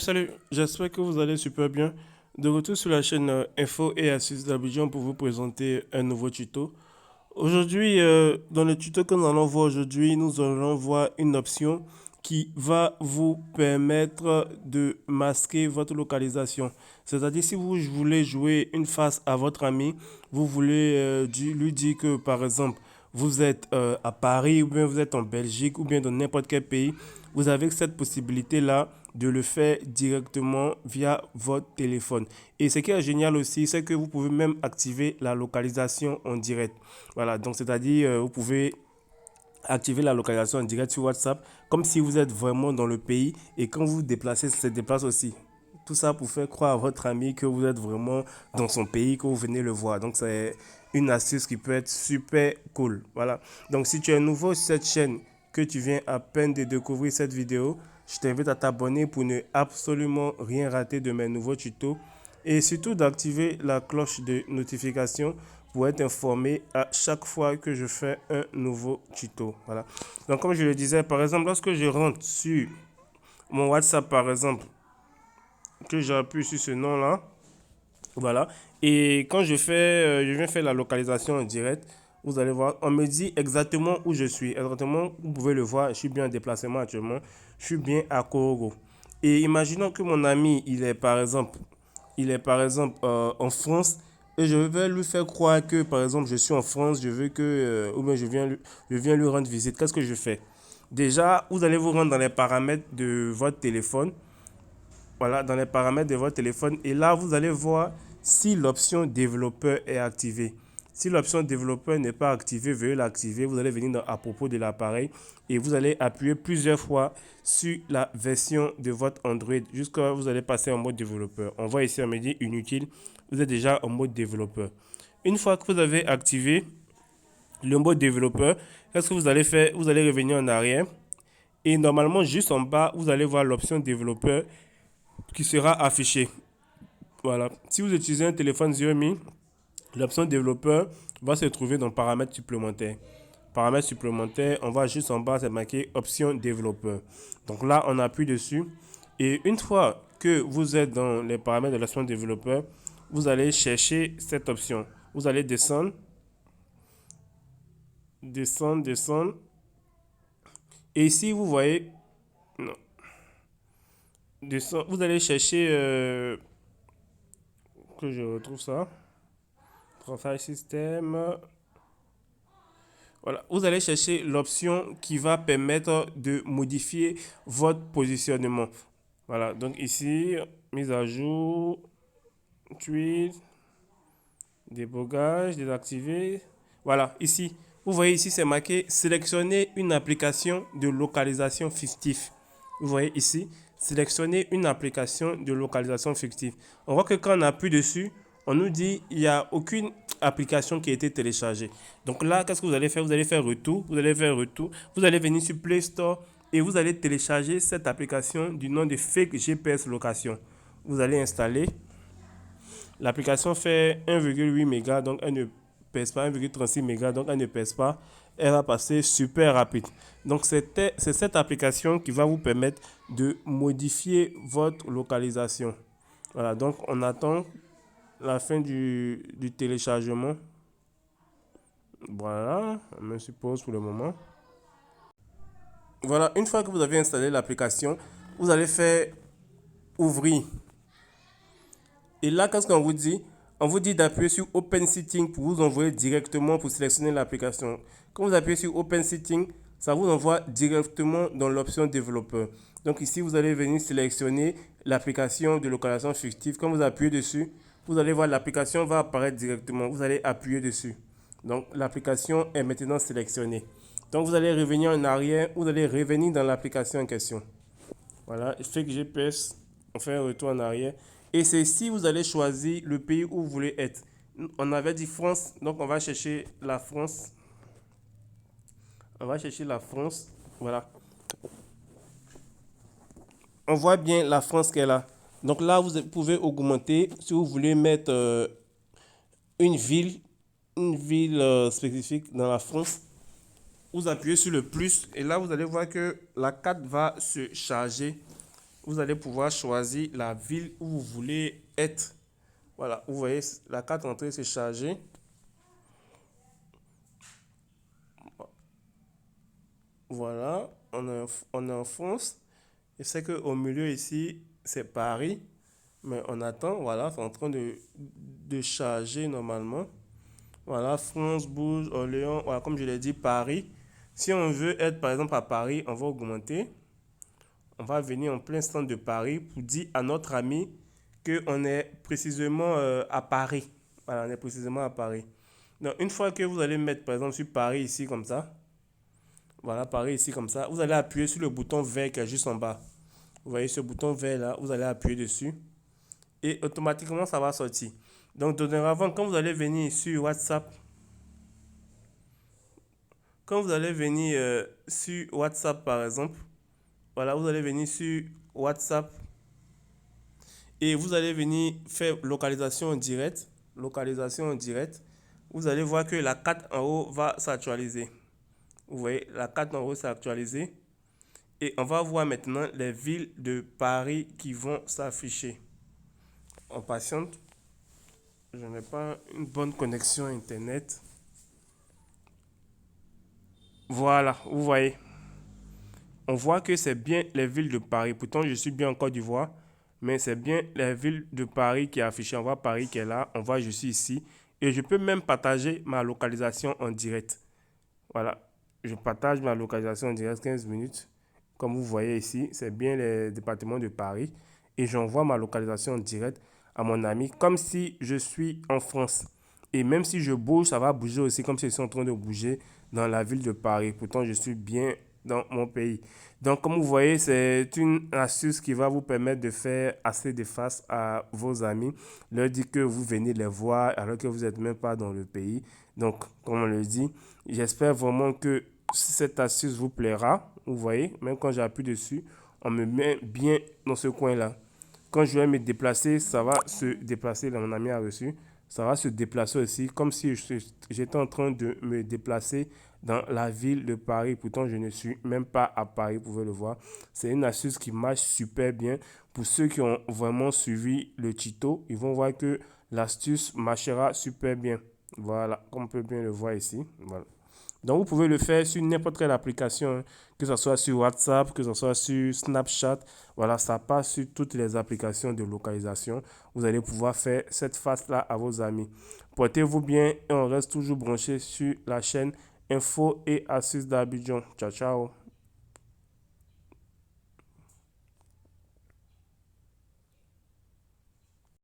Salut, j'espère que vous allez super bien. De retour sur la chaîne Info et Astuces d'Abidjan pour vous présenter un nouveau tuto. Aujourd'hui, dans le tuto que nous allons voir aujourd'hui, nous allons voir une option qui va vous permettre de masquer votre localisation. C'est-à-dire, si vous voulez jouer une face à votre ami, vous voulez lui dire que, par exemple, vous êtes à Paris ou bien vous êtes en Belgique ou bien dans n'importe quel pays, vous avez cette possibilité-là de le faire directement via votre téléphone. Et ce qui est génial aussi, c'est que vous pouvez même activer la localisation en direct. Voilà, donc c'est-à-dire, vous pouvez activer la localisation en direct sur WhatsApp, comme si vous êtes vraiment dans le pays et quand vous vous déplacez, ça se déplace aussi. Tout ça pour faire croire à votre ami que vous êtes vraiment dans son pays, que vous venez le voir. Donc c'est une astuce qui peut être super cool. Voilà. Donc si tu es nouveau sur cette chaîne, que tu viens à peine de découvrir cette vidéo, je t'invite à t'abonner pour ne absolument rien rater de mes nouveaux tutos et surtout d'activer la cloche de notification pour être informé à chaque fois que je fais un nouveau tuto. Voilà. Donc comme je le disais, par exemple, lorsque je rentre sur mon WhatsApp, par exemple, que j'appuie sur ce nom-là, voilà, et quand je viens faire la localisation en direct, vous allez voir, on me dit exactement où je suis. Exactement, vous pouvez le voir, je suis bien en déplacement actuellement. Je suis bien à Korogo. Et imaginons que mon ami, en France et je vais lui faire croire que, par exemple, je suis en France, je veux que, ou bien je viens lui rendre visite. Qu'est-ce que je fais? Déjà, vous allez vous rendre dans les paramètres de votre téléphone. Voilà, dans les paramètres de votre téléphone. Et là, vous allez voir si l'option développeur est activée. Si l'option développeur n'est pas activée, veuillez l'activer. Vous allez venir à propos de l'appareil et vous allez appuyer plusieurs fois sur la version de votre Android jusqu'à ce que vous allez passer en mode développeur. On voit ici, on me dit inutile. Vous êtes déjà en mode développeur. Une fois que vous avez activé le mode développeur, qu'est-ce que vous allez faire? Vous allez revenir en arrière et normalement, juste en bas, vous allez voir l'option développeur qui sera affichée. Voilà. Si vous utilisez un téléphone Xiaomi, l'option développeur va se trouver dans paramètres supplémentaires. Paramètres supplémentaires, on va juste en bas, c'est marqué option développeur. Donc là, on appuie dessus. Et une fois que vous êtes dans les paramètres de l'option développeur, vous allez chercher cette option. Vous allez descendre. Et ici, vous voyez, non, vous allez chercher, que je retrouve ça, profile système. Voilà, vous allez chercher l'option qui va permettre de modifier votre positionnement. Voilà, donc ici, mise à jour, tweet, débogage, désactiver. Voilà, ici, vous voyez ici, c'est marqué sélectionner une application de localisation fictive. Vous voyez ici, sélectionner une application de localisation fictive. On voit que quand on appuie dessus, on nous dit il n'y a aucune application qui a été téléchargée. Donc là, qu'est-ce que vous allez faire? Vous allez faire retour. Vous allez venir sur Play Store et vous allez télécharger cette application du nom de Fake GPS Location. Vous allez installer. L'application fait 1,8 mégas, donc elle ne pèse pas 1,36 mégas, donc elle ne pèse pas. Elle va passer super rapide. Donc c'est cette application qui va vous permettre de modifier votre localisation. Voilà, donc on attend la fin du téléchargement. Voilà, on me suppose pour le moment. Voilà, une fois que vous avez installé l'application, vous allez faire ouvrir. Et là, qu'est-ce qu'on vous dit? On vous dit d'appuyer sur Open Setting pour vous envoyer directement pour sélectionner l'application. Quand vous appuyez sur Open Setting, ça vous envoie directement dans l'option développeur. Donc ici, vous allez venir sélectionner l'application de localisation fictive. Quand vous appuyez dessus, vous allez voir l'application va apparaître directement. Vous allez appuyer dessus. Donc l'application est maintenant sélectionnée. Donc vous allez revenir en arrière, vous allez revenir dans l'application en question. Voilà, Fake GPS, on fait un retour en arrière. Et c'est ici vous allez choisir le pays où vous voulez être. On avait dit France, donc on va chercher la France. On va chercher la France. Voilà. On voit bien la France qu'elle a. Donc là, vous pouvez augmenter si vous voulez mettre une ville, spécifique dans la France. Vous appuyez sur le plus et là, vous allez voir que la carte va se charger. vous allez pouvoir choisir la ville où vous voulez être. Voilà, vous voyez, la carte d'entrée s'est chargée. Voilà, on est en France. Je sais qu'au milieu ici, c'est Paris. Mais on attend, voilà, c'est en train de charger normalement. Voilà, France, Bourges, Orléans, voilà, comme je l'ai dit, Paris. Si on veut être par exemple à Paris, on va augmenter. On va venir en plein centre de Paris pour dire à notre ami qu'on est précisément à Paris. Voilà, on est précisément à Paris. Donc, une fois que vous allez mettre par exemple sur Paris ici comme ça, voilà, Paris ici comme ça, vous allez appuyer sur le bouton vert qui est juste en bas. Vous voyez ce bouton vert là, vous allez appuyer dessus et automatiquement ça va sortir. Donc, dorénavant, quand vous allez venir sur WhatsApp, quand vous allez venir sur WhatsApp par exemple, voilà, vous allez venir sur WhatsApp et vous allez venir faire localisation en direct. Localisation en direct. Vous allez voir que la carte en haut va s'actualiser. Vous voyez, la carte en haut s'est actualisée. Et on va voir maintenant les villes de Paris qui vont s'afficher. On patiente. Je n'ai pas une bonne connexion Internet. Voilà, vous voyez. On voit que c'est bien les villes de Paris. Pourtant, je suis bien en Côte d'Ivoire, mais c'est bien les villes de Paris qui est affichée. On voit Paris qui est là, on voit je suis ici. Et je peux même partager ma localisation en direct. Voilà, je partage ma localisation en direct 15 minutes. Comme vous voyez ici, c'est bien les départements de Paris. Et j'envoie ma localisation en direct à mon ami comme si je suis en France. Et même si je bouge, ça va bouger aussi comme si je suis en train de bouger dans la ville de Paris. Pourtant, je suis bien dans mon pays. Donc, comme vous voyez, c'est une astuce qui va vous permettre de faire assez de face à vos amis, leur dire que vous venez les voir alors que vous n'êtes même pas dans le pays. Donc, comme on le dit, j'espère vraiment que cette astuce vous plaira. Vous voyez, même quand j'appuie dessus, on me met bien dans ce coin-là. Quand je vais me déplacer, ça va se déplacer. Là, mon ami a reçu. Ça va se déplacer aussi, comme si j'étais en train de me déplacer dans la ville de Paris. Pourtant, je ne suis même pas à Paris, vous pouvez le voir. C'est une astuce qui marche super bien. Pour ceux qui ont vraiment suivi le tuto, ils vont voir que l'astuce marchera super bien. Voilà, comme on peut bien le voir ici. Voilà. Donc, vous pouvez le faire sur n'importe quelle application, hein, que ce soit sur WhatsApp, que ce soit sur Snapchat. Voilà, ça passe sur toutes les applications de localisation. Vous allez pouvoir faire cette face-là à vos amis. Portez-vous bien et on reste toujours branché sur la chaîne Info et Astuces d'Abidjan. Ciao, ciao.